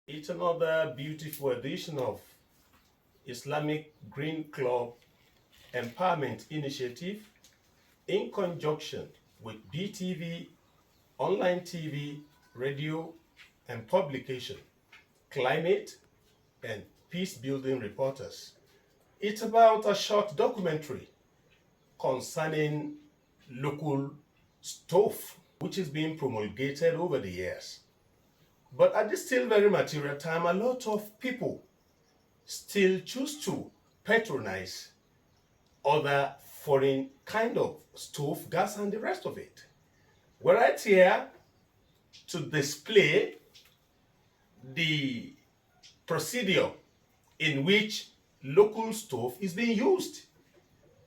It's another beautiful edition of Islamic Green Club Empowerment Initiative in conjunction with BTV, online TV, radio, and publication, climate, and peace building reporters. It's about a short documentary concerning local stove, which is being promulgated over the years. But at this still very material time, a lot of people still choose to patronize other foreign kind of stove, gas, and the rest of it. We're right here to display the procedure in which local stove is being used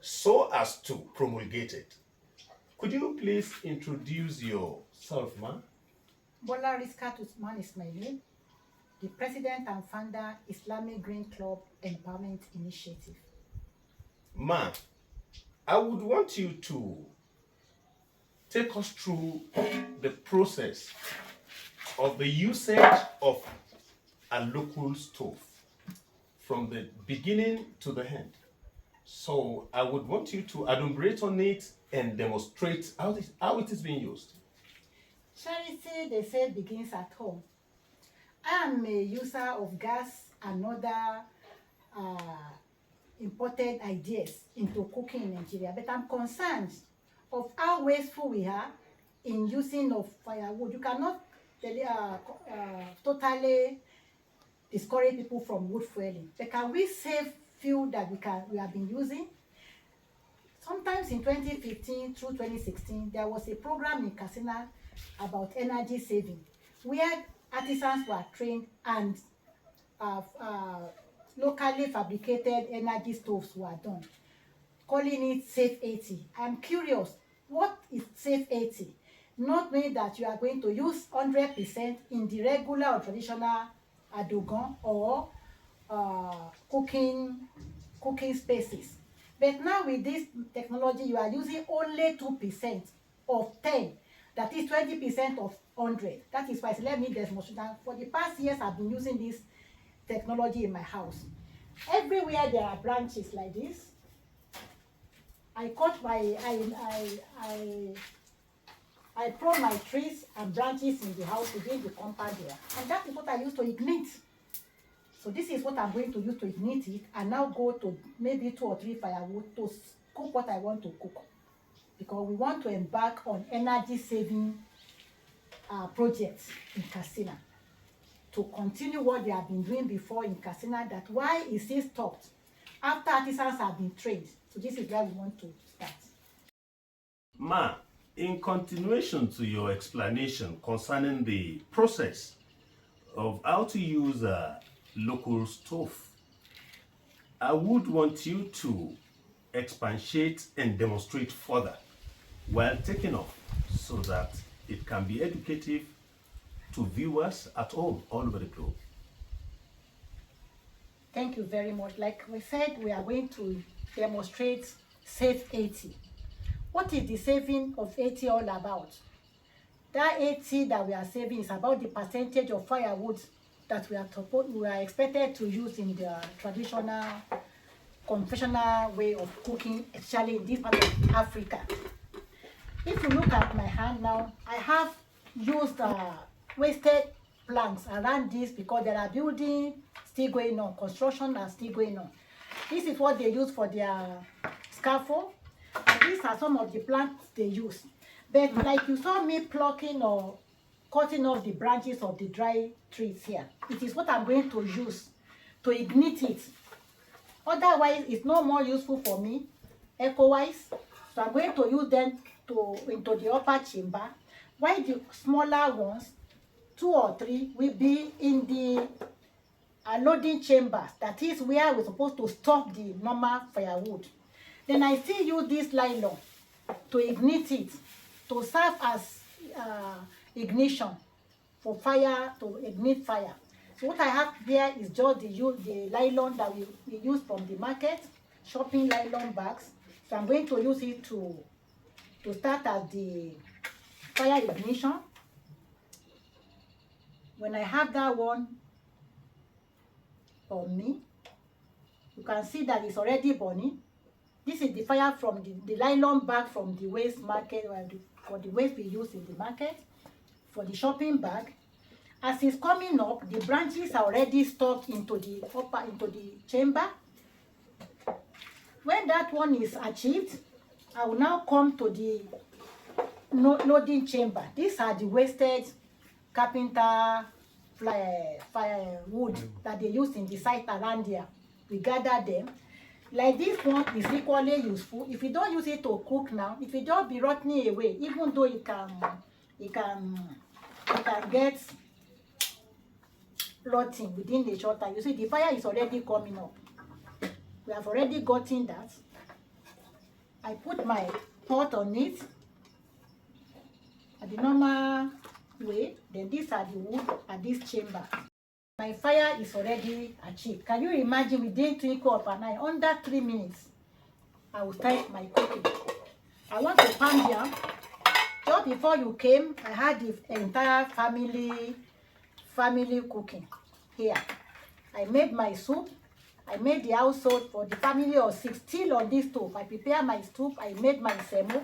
so as to promulgate it. Could you please introduce yourself, ma'am? Bola Usman is my name, the president and founder Islamic Green Club Empowerment Initiative. Ma'am, I would want you to take us through the process of the usage of a local stove from the beginning to the end. So I would want you to adumbrate on it and demonstrate how it is being used. Charity, they say, begins at home. I am a user of gas and other imported ideas into cooking in Nigeria, but I'm concerned of how wasteful we are in using of firewood. You cannot totally discourage people from wood fueling, but can we save fuel that we have been using? Sometimes in 2015 through 2016, there was a program in Katsina about energy saving, where artisans were trained and locally fabricated energy stoves were done, calling it Safe 80. I'm curious, what is Safe 80? Not mean that you are going to use 100% in the regular or traditional adogon or cooking spaces. But now with this technology, you are using only 2% of 10. That is 20% of 100. That is why I said, let me demonstrate. For the past years, I've been using this technology in my house. Everywhere there are branches like this. I prune my trees and branches in the house within the compound there. And that is what I use to ignite. So this is what I'm going to use to ignite it, and now go to maybe 2 or 3 firewood to cook what I want to cook. Because we want to embark on energy saving projects in Katsina to continue what they have been doing before in Katsina. That why is it stopped after artisans have been trained. So this is where we want to start. Ma, in continuation to your explanation concerning the process of how to use a local stove, I would want you to expatiate and demonstrate further while taking off so that it can be educative to viewers at home all over the globe. Thank you very much. Like we said, we are going to demonstrate Safe 80. What is the saving of 80 all about? That 80 that we are saving is about the percentage of firewood that we are expected to use in the traditional, conventional way of cooking, especially in this part of Africa. If you look at my hand now, I have used wasted planks around this because there are building still going on, construction are still going on. This is what they use for their scaffold. These are some of the plants they use. But like you saw me plucking or cutting off the branches of the dry trees here, it is what I'm going to use to ignite it. Otherwise, it's no more useful for me, eco-wise. So I'm going to use them into the upper chamber, while the smaller ones, 2 or 3, will be in the loading chambers. That is where we're supposed to stop the normal firewood. Then I still use this nylon to ignite it, to serve as ignition for fire, to ignite fire. So what I have here is just the nylon that we use from the market, shopping nylon bags. So I'm going to use it to start as the fire ignition. When I have that one, on me. You can see that it's already burning. This is the fire from the nylon bag from the waste market, for the waste we use in the market, for the shopping bag. As it's coming up, the branches are already stuck into the chamber. When that one is achieved, I will now come to the loading chamber. These are the wasted carpenter firewood that they use in the site around here. We gather them. Like this one is equally useful. If you don't use it to cook now, if it just be rotting away, even though it can get rotting within the short time. You see, the fire is already coming up. We have already gotten that. I put my pot on it at the normal way. Then these are the wood at this chamber. My fire is already achieved. Can you imagine within twinkle of an eye, under 3 minutes, I will start my cooking. I want to pan jam. Just before you came, I had the entire family cooking here. I made my soup. I made the household for the family of 6 still on this stove. I prepared my soup. I made my semo.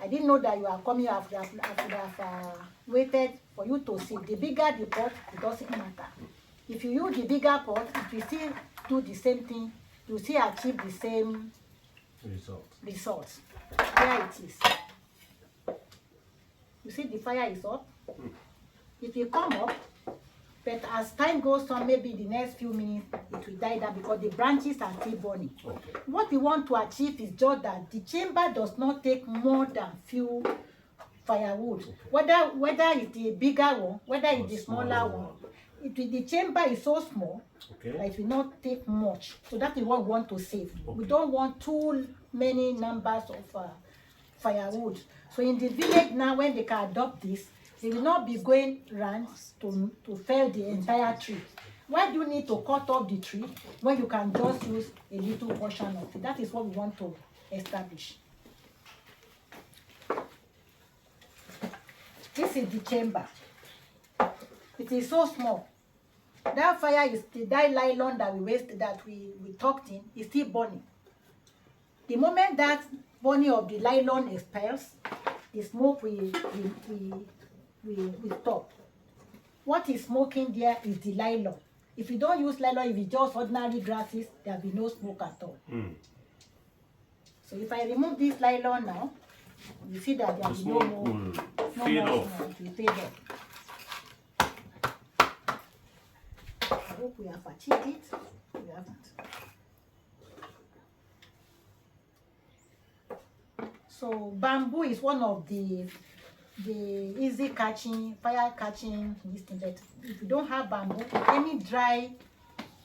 I didn't know that you are coming. I would have waited for you to see. The bigger the pot, it doesn't matter. If you use the bigger pot, if you still do the same thing, you still achieve the same results. Here it is. You see the fire is up. It will come up, but as time goes on, maybe the next few minutes, it will die down because the branches are still burning. Okay. What we want to achieve is just that the chamber does not take more than few firewood. Okay. Whether it's the bigger one, whether it's the smaller one, the chamber is so small, okay, that it will not take much. So that is what we want to save. Okay. We don't want too many numbers of firewood. So in the village now, when they can adopt this, they will not be going around to fell the entire tree. Why do you need to cut off the tree when you can just use a little portion of it? That is what we want to establish. This is the chamber. It is so small. That fire is that nylon that we talked in is still burning. The moment that burning of the nylon expels, the smoke will stop. What is smoking there is the nylon. If you don't use nylon, if it's just ordinary grasses, there will be no smoke at all. So if I remove this nylon now, you see that there will be no more fade off. It will fade off. I hope we have achieved it. We haven't. So bamboo is one of the easy catching, fire catching this thing. But if you don't have bamboo, any dry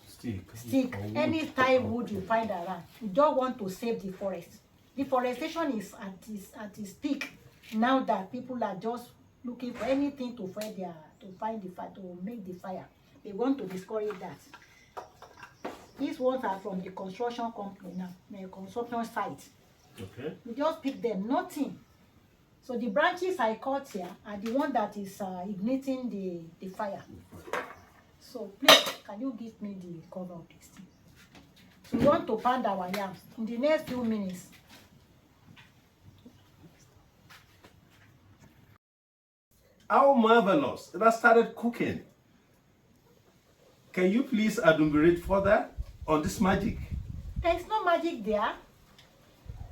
stick, any type wood you find around, you don't want to save the forest. Deforestation is at its peak now that people are just looking for anything to find the fire, to make the fire. They want to discourage that. These ones are from the construction company now, the construction site. Okay. You just pick them, nothing. So the branches I cut here are the one that is igniting the fire. So please, can you give me the cover of this thing? So we want to pound our yams. In the next few minutes, how marvelous! It has started cooking. Can you please enumerate further on this magic? There is no magic there.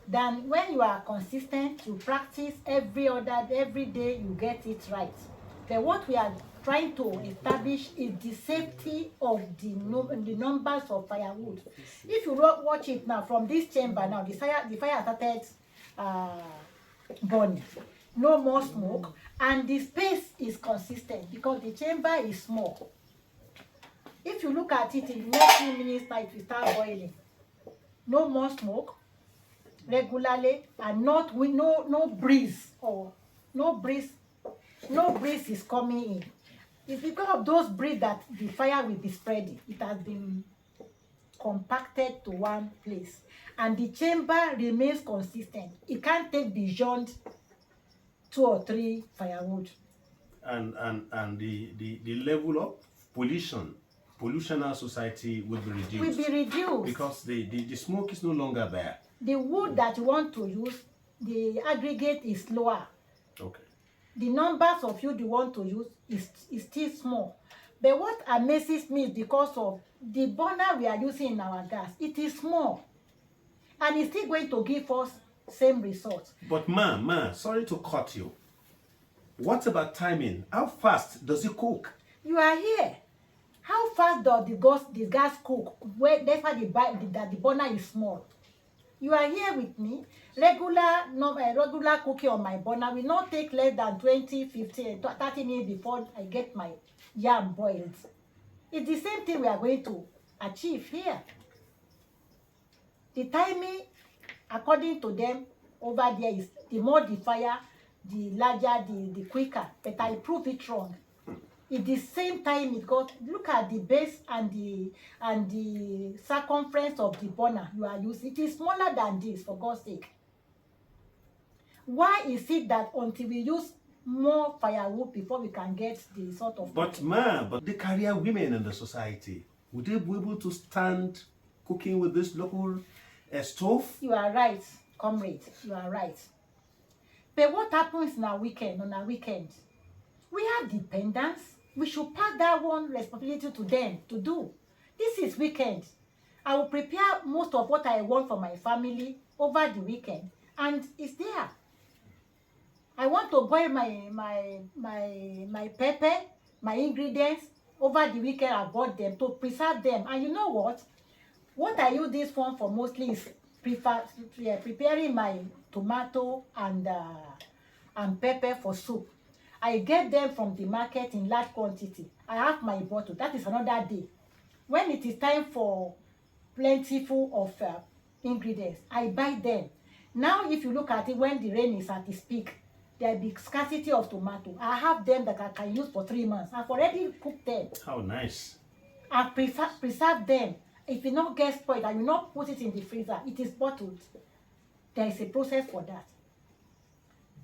Then when you are consistent, you practice every day, you get it right. But what we are trying to establish is the safety of the numbers of firewood. If you watch it now from this chamber now, the fire started burning. No more smoke, and the space is consistent because the chamber is small. If you look at it in the next few minutes, now it will start boiling. No more smoke regularly, and no breeze is coming in. It's because of those breeze that the fire will be spreading. It has been compacted to one place, and the chamber remains consistent. It can't take beyond 2 or 3 firewood. And the level of pollution pollutional society will be reduced. Will be reduced. Because the smoke is no longer there. The wood that you want to use, the aggregate is lower. Okay. The numbers of you you want to use is still small. But what amazes me is because of the burner we are using in our gas. It is small. And it's still going to give us same results. But ma, sorry to cut you. What about timing? How fast does it cook? You are here. How fast does the gas cook? Well, that's why the burner is small. You are here with me. Regular cooking on my burner will not take less than 20, 15, 30 minutes before I get my yam boiled. It's the same thing we are going to achieve here. The timing, according to them, over there is the more the fire, the larger, the quicker. But I prove it wrong. It's the same time it got. Look at the base and the circumference of the burner you are using. It is smaller than this, for God's sake. Why is it that until we use more firewood before we can get the sort of... But the career women in the society, would they be able to stand cooking with this local stove? You are right, comrade. You are right. But what happens on our weekend? We have dependents. We should pass that one responsibility to them to do. This is weekend. I will prepare most of what I want for my family over the weekend, and it's there. I want to boil my pepper, my ingredients over the weekend. I bought them to preserve them. And you know what? What I use this one for mostly is preparing my tomato and pepper for soup. I get them from the market in large quantity. I have my bottle. That is another day. When it is time for plentiful of ingredients, I buy them. Now, if you look at it, when the rain is at its peak, there will be scarcity of tomato. I have them that I can use for 3 months. I've already cooked them. How nice. I've preserved them. If it not get spoiled, I will not put it in the freezer. It is bottled. There is a process for that.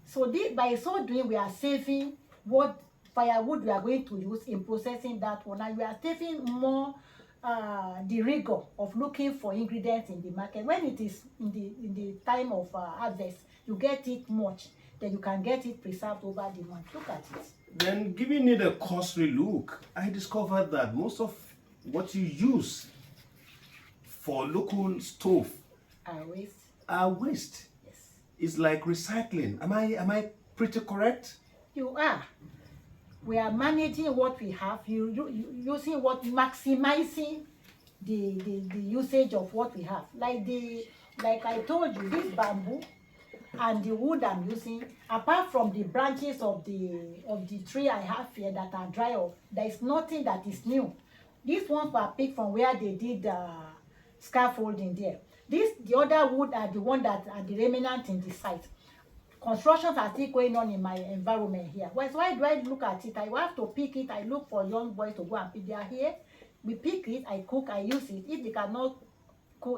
So by so doing, we are saving what firewood we are going to use in processing that one. And we are saving more the rigor of looking for ingredients in the market. When it is in the time of harvest, you get it much, then you can get it preserved over the month. Look at it. Then, giving it a cursory look, I discovered that most of what you use for local stove are waste. Yes. It's like recycling. Am I pretty correct? You are. We are managing what we have. Using what, maximizing the usage of what we have. Like I told you, this bamboo and the wood I'm using, apart from the branches of the tree I have here that are dry off, there is nothing that is new. These ones were picked from where they did scaffolding there. The other wood are the one that are the remnant in the site. Constructions are still going on in my environment here. Why do I look at it? I have to pick it. I look for young boys to go and pick. They are here. We pick it. I cook. I use it. If they cannot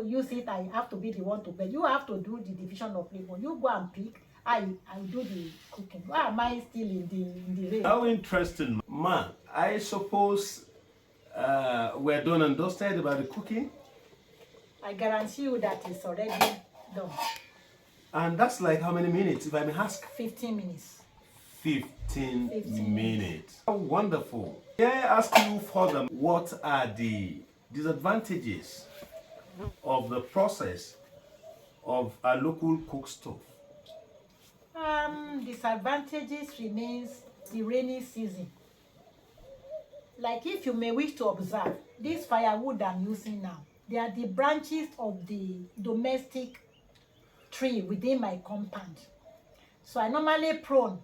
use it, I have to be the one to. But you have to do the division of labor. You go and pick. I do the cooking. Why am I still in the rain? How interesting, man. I suppose we're done and dusted about the cooking. I guarantee you that it's already done. And that's like how many minutes, if I may ask? 15 minutes. 15 minutes. How wonderful. May I ask you further, what are the disadvantages of the process of a local cook stove? Disadvantages remains the rainy season. Like if you may wish to observe, this firewood I'm using now, they are the branches of the domestic tree within my compound. So I normally prune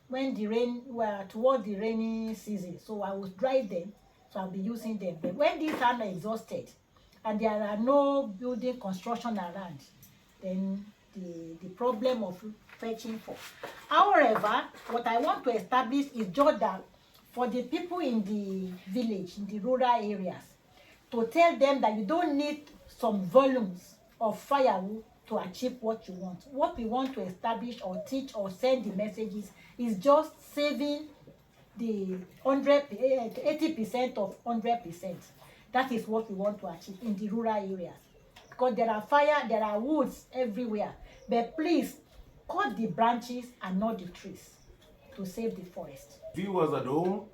when the rain toward the rainy season. So I will dry them. So I'll be using them. But when these are exhausted and there are no building construction around, then the problem of fetching for. However, what I want to establish is just that for the people in the village, in the rural areas, to tell them that you don't need some volumes of firewood to achieve what you want. What we want to establish or teach or send the messages is just saving the 80% of 100%. That is what we want to achieve in the rural areas. Because there are fire, there are woods everywhere. But please, cut the branches and not the trees to save the forest. Viewers at home,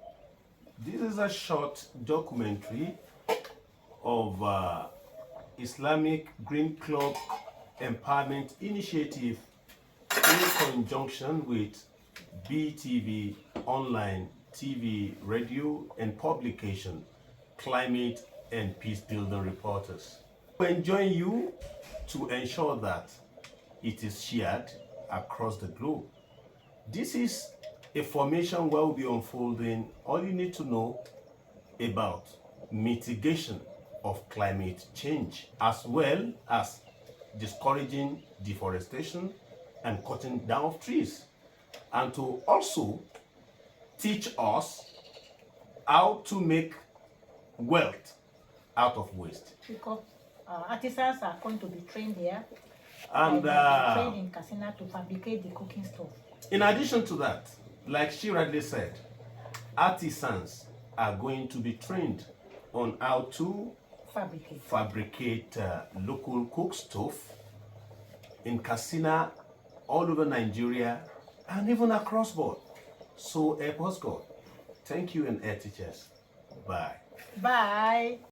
this is a short documentary of Islamic Green Club Empowerment Initiative in conjunction with BTV online TV, radio, and publication, climate and peacebuilding reporters. We enjoin you to ensure that it is shared across the globe. This is a formation where we'll be unfolding all you need to know about mitigation of climate change, as well as discouraging deforestation and cutting down of trees, and to also teach us how to make wealth out of waste. Because artisans are going to be trained here, And trained in Katsina to fabricate the cooking stove. In addition to that, like she rightly said, artisans are going to be trained on how to fabricate local cook stove in Katsina, all over Nigeria, and even across board. So help us God. Thank you and air teachers. Bye. Bye.